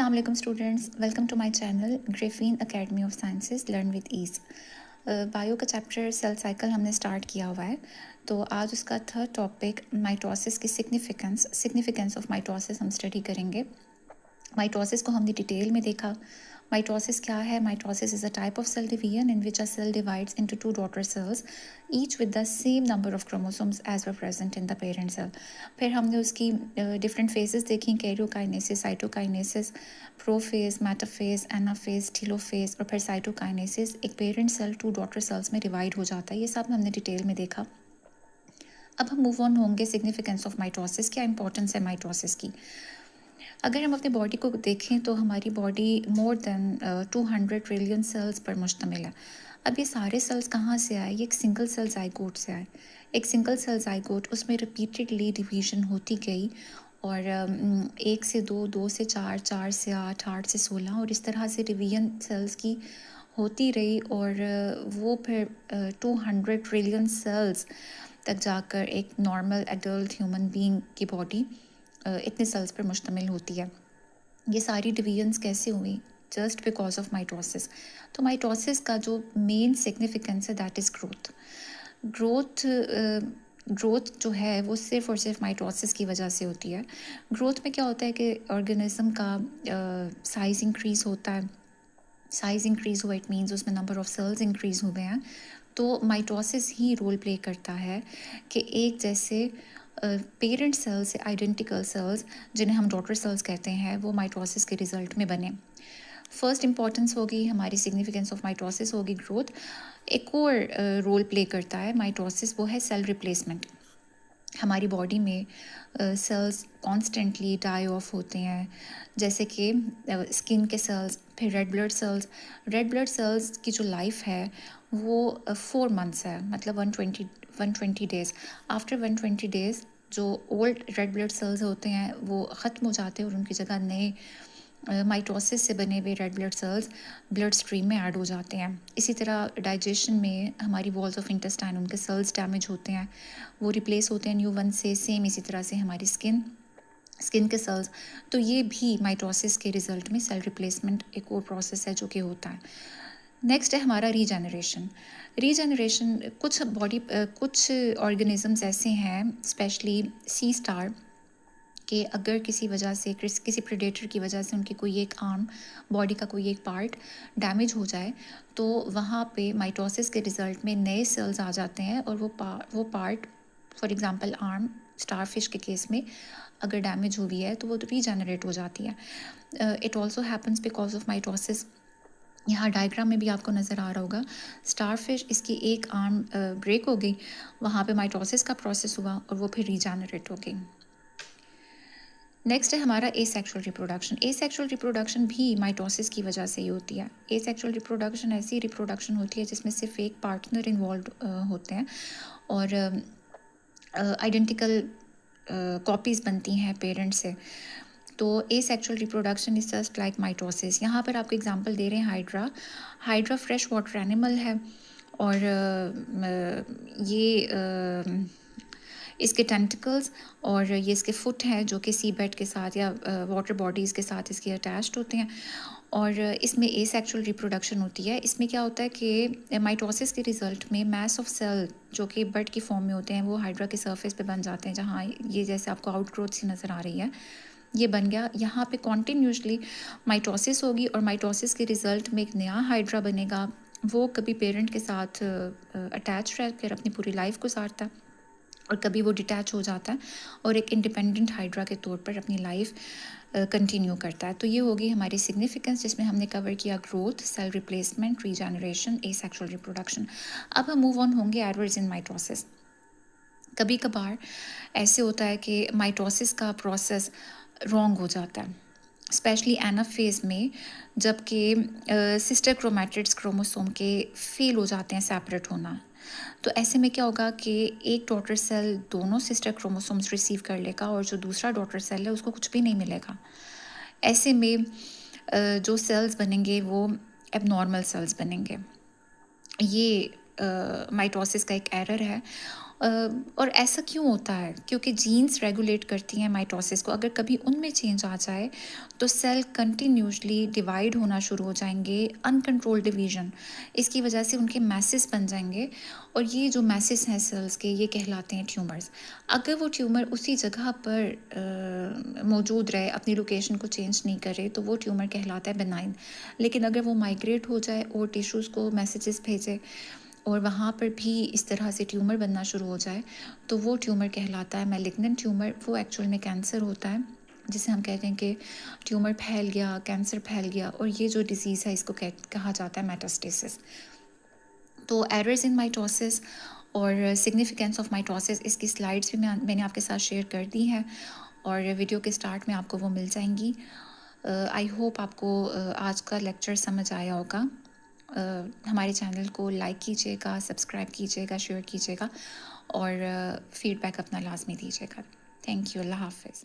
अस्सलाम वालेकुम students, welcome to my channel Graphene Academy of Sciences learn with ease. Bio का chapter cell cycle हमने start किया हुआ है। तो आज उसका थर्ड टॉपिक माइटोसिस की सिग्निफिकेंस ऑफ माइटोसिस हम स्टडी करेंगे। माइटोसिस को हमने डिटेल में देखा। माइटोसिस क्या है? Mitosis is a type of cell division in which a cell divides into two daughter cells each with the same number of chromosomes as were present in the parent cell. फिर हमने उसकी different phases देखी, karyokinesis, cytokinesis, prophase, metaphase, anaphase, telophase और फिर cytokinesis. एक parent cell to daughter cells में divide हो जाता है। ये सब हमने डिटेल में देखा। अब हम मूव ऑन होंगे सिग्निफिकेंस ऑफ माइटोसिस। क्या इंपॉर्टेंस है माइटोसिस की? अगर हम अपनी बॉडी को देखें तो हमारी body more than 200 trillion cells पर मुश्तमिल है। अब ये सारे सेल्स कहाँ से आए? ये एक सिंगल सेल जाइगोट से आए। एक सिंगल सेल जाइगोट, उसमें रिपीटेडली डिवीजन होती गई और 1 से 2, 2 से 4, 4 से 8, 8 से 16 और इस तरह से डिवीजन सेल्स की होती रही और वो फिर 200 ट्रिलियन सेल्स तक जाकर एक नॉर्मल एडल्ट ह्यूमन बीइंग की बॉडी इतने सेल्स पर मुश्तमिल होती है। ये सारी डिवीजन्स कैसे हुई? Just because of mitosis. तो माइटोसिस का जो मेन सिग्निफिकेंस है दैट इज़ ग्रोथ। ग्रोथ जो है वो सिर्फ और सिर्फ माइटोसिस की वजह से होती है। ग्रोथ में क्या होता है कि ऑर्गेनिज्म का साइज़ इंक्रीज़ होता है। साइज़ इंक्रीज़ हुआ इट मीन्स उसमें नंबर ऑफ सेल्स इंक्रीज़ हुए हैं। तो माइटोसिस ही रोल प्ले करता है कि एक जैसे पेरेंट सेल्स से आइडेंटिकल सेल्स, जिन्हें हम डॉटर सेल्स कहते हैं, वो माइटोसिस के रिजल्ट में बने। फर्स्ट इंपॉर्टेंस होगी हमारी सिग्निफिकेंस ऑफ माइटोसिस होगी ग्रोथ। एक और रोल प्ले करता है माइटोसिस, वो है सेल रिप्लेसमेंट। हमारी बॉडी में सेल्स कॉन्स्टेंटली डाई ऑफ होते हैं, जैसे कि स्किन के सेल्स, फिर रेड ब्लड सेल्स की जो लाइफ है वो 4 मंथ्स है, मतलब 120 डेज़। आफ्टर 120 डेज़ जो ओल्ड रेड ब्लड सेल्स होते हैं वो ख़त्म हो जाते हैं और उनकी जगह नए माइटोसिस से बने हुए red blood cells blood stream में ऐड हो जाते हैं। इसी तरह डाइजेशन में हमारी वॉल्स ऑफ इंटेस्टाइन, उनके सेल्स डैमेज होते हैं, वो रिप्लेस होते हैं न्यू वन से। सेम इसी तरह से हमारी स्किन के सेल्स। तो ये भी माइटोसिस के रिजल्ट में सेल रिप्लेसमेंट एक और प्रोसेस है जो कि होता है। नेक्स्ट है हमारा रीजनरेशन। कुछ ऑर्गेनिजम्स ऐसे हैं, स्पेशली सी स्टार, कि अगर किसी वजह से किसी प्रेडेटर की वजह से उनकी कोई एक आर्म, बॉडी का कोई एक पार्ट डैमेज हो जाए तो वहाँ पे माइटोसिस के रिज़ल्ट में नए सेल्स आ जाते हैं और वो part, for example arm, starfish के केस में अगर डैमेज हुई है तो वो रीजनरेट हो जाती है। It also happens because of mitosis. यहाँ डायग्राम में भी आपको नज़र आ रहा होगा, स्टारफिश, इसकी एक आर्म ब्रेक हो गई, वहाँ पे माइटोसिस का प्रोसेस हुआ और वो फिर रीजनरेट हो गई। नेक्स्ट है हमारा एसेक्सुअल रिप्रोडक्शन भी माइटोसिस की वजह से ही होती है। एसेक्सुअल रिप्रोडक्शन ऐसी रिप्रोडक्शन होती है जिसमें सिर्फ एक पार्टनर इन्वॉल्व होते हैं और आइडेंटिकल कॉपीज़ बनती हैं पेरेंट से। तो asexual reproduction is just like mitosis. यहाँ पर आपको एग्जांपल दे रहे हैं हाइड्रा फ्रेश वाटर एनिमल है और ये इसके टेंटिकल्स और ये इसके फुट हैं जो कि सी बेड के साथ या वाटर बॉडीज़ के साथ इसके अटैच्ड होते हैं और इसमें एसेक्सुअल रिप्रोडक्शन होती है। इसमें क्या होता है कि माइटोसिस के रिज़ल्ट में मैस ऑफ सेल जो कि बड की फॉर्म में होते हैं वो हाइड्रा के सरफेस पे बन जाते हैं, जहाँ ये जैसे आपको आउटग्रोथ सी नज़र आ रही है, ये बन गया। यहाँ पे कॉन्टिन्यूसली माइटोसिस होगी और माइटोसिस के रिज़ल्ट में एक नया हाइड्रा बनेगा। वो कभी पेरेंट के साथ अटैच रहकर अपनी पूरी लाइफ गुजारता है और कभी वो डिटैच हो जाता है और एक इंडिपेंडेंट हाइड्रा के तौर पर अपनी लाइफ कंटिन्यू करता है। तो ये होगी हमारी सिग्निफिकेंस, जिसमें हमने कवर किया growth, cell replacement, regeneration, asexual reproduction. अब हम मूव ऑन होंगे एडवर्ड्स इन माइटोसिस। कभी कभार ऐसे होता है कि माइटोसिस का प्रोसेस रॉन्ग हो जाता है, स्पेशली एनाफेज में, जबकि सिस्टर क्रोमैटिड्स क्रोमोसोम के फेल हो जाते हैं सेपरेट होना। तो ऐसे में क्या होगा कि एक डॉटर सेल दोनों सिस्टर क्रोमोसोम्स रिसीव कर लेगा और जो दूसरा डॉटर सेल है उसको कुछ भी नहीं मिलेगा। ऐसे में जो सेल्स बनेंगे वो एबनॉर्मल सेल्स बनेंगे। ये माइटोसिस का एक एरर है और ऐसा क्यों होता है? क्योंकि जीन्स रेगुलेट करती हैं माइटोसिस को। अगर कभी उनमें चेंज आ जाए तो सेल कंटिन्यूसली डिवाइड होना शुरू हो जाएंगे, अनकंट्रोल्ड डिवीजन। इसकी वजह से उनके मैसेस बन जाएंगे और ये जो मैसेस हैं सेल्स के, ये कहलाते हैं ट्यूमर्स। अगर वो ट्यूमर उसी जगह पर मौजूद रहे, अपनी लोकेशन को चेंज नहीं करे, तो वो ट्यूमर कहलाता है बेनाइन। लेकिन अगर वो माइग्रेट हो जाए और टिश्यूज़ को मैसेजेस भेजे और वहाँ पर भी इस तरह से ट्यूमर बनना शुरू हो जाए, तो वो ट्यूमर कहलाता है मैलिग्नेंट ट्यूमर। वो एक्चुअल में कैंसर होता है, जिसे हम कहते हैं कि ट्यूमर फैल गया, कैंसर फैल गया, और ये जो डिजीज़ है इसको कहा जाता है मेटास्टेसिस। तो एरर्स इन माइटोसिस और सिग्निफिकेंस ऑफ माइटोसिस, इसकी स्लाइड्स भी मैंने आपके साथ शेयर कर दी हैं और वीडियो के स्टार्ट में आपको वो मिल जाएंगी। आई होप आपको आज का लेक्चर समझ आया होगा। हमारे चैनल को लाइक कीजिएगा, सब्सक्राइब कीजिएगा, शेयर कीजिएगा और फीडबैक अपना लाजमी दीजिएगा। Thank you. अल्लाह हाफ़िज़।